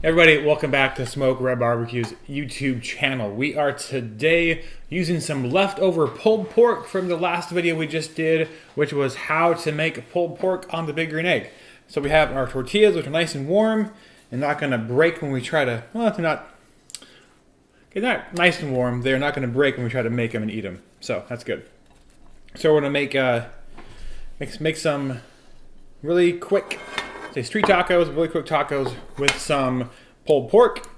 Everybody, welcome back to Smoke Red Barbecue's YouTube channel. We are today using some leftover pulled pork from the last video we just did, which was how to make pulled pork on the Big Green Egg. So we have our tortillas, which are nice and warm and not going to break when we try to, well, they're not nice and warm. They're not going to break when we try to make them and eat them. So that's good. So we're going to make some really quick, say street tacos, really quick tacos with some pulled pork.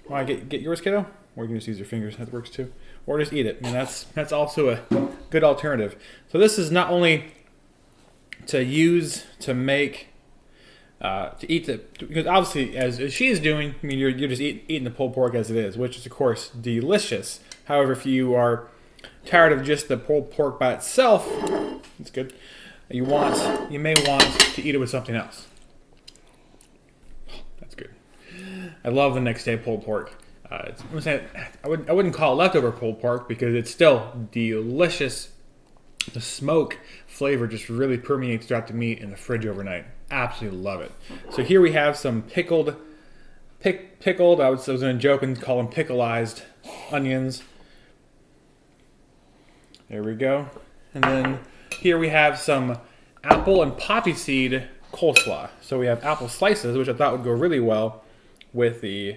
Want to get yours, kiddo? Or you can just use your fingers, that works too. Or just eat it, and that's also a good alternative. So this is not only to use to make, to eat the, because obviously as she is doing, I mean you're just eating the pulled pork as it is, which is of course delicious. However, if you are tired of just the pulled pork by itself, it's good. You may want to eat it with something else. That's good. I love the next day pulled pork. I wouldn't call it leftover pulled pork because it's still delicious. The smoke flavor just really permeates throughout the meat in the fridge overnight. Absolutely love it. So here we have some pickled. I was going to joke and call them pickleized onions. There we go. And then here we have some apple and poppy seed coleslaw. So we have apple slices, which I thought would go really well with the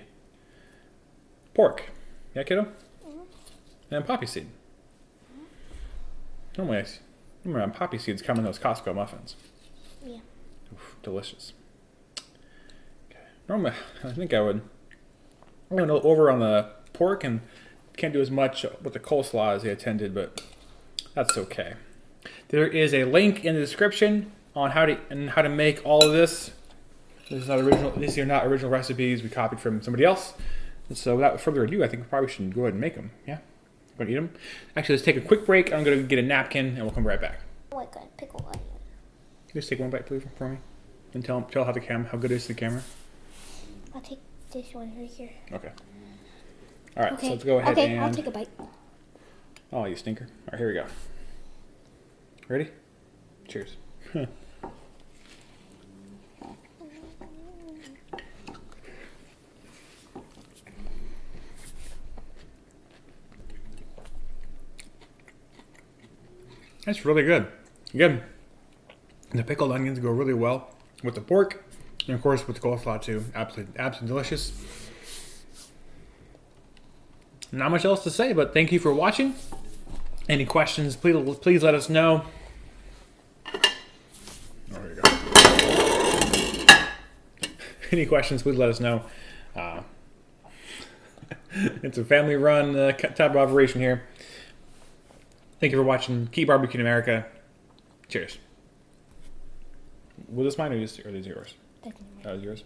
pork. Yeah, kiddo? Mm-hmm. And poppy seed. Normally, poppy seeds come in those Costco muffins. Yeah. Oof, delicious. Okay. Normally, I think I would go over on the pork and can't do as much with the coleslaw as I intended, but that's okay. There is a link in the description on how to make all of this. These are not original recipes. We copied from somebody else. And so without further ado, I think we probably should go ahead and make them. Yeah, we're gonna eat them. Actually, let's take a quick break. I'm gonna get a napkin and we'll come right back. Oh my god, pickled onion. Just take one bite, please, for me, and tell how good it is to the camera. I'll take this one right here. Okay. All right. Okay. So let's go ahead and. I'll take a bite. Oh, you stinker! All right, here we go. Ready? Cheers. That's really good. Again, the pickled onions go really well with the pork, and of course with the coleslaw too. Absolutely delicious. Not much else to say, but thank you for watching. Any questions, please let us know. There you go. Any questions, please let us know. It's a family-run type of operation here. Thank you for watching. Keep barbecuing America. Cheers. Was this mine or these yours? That was yours.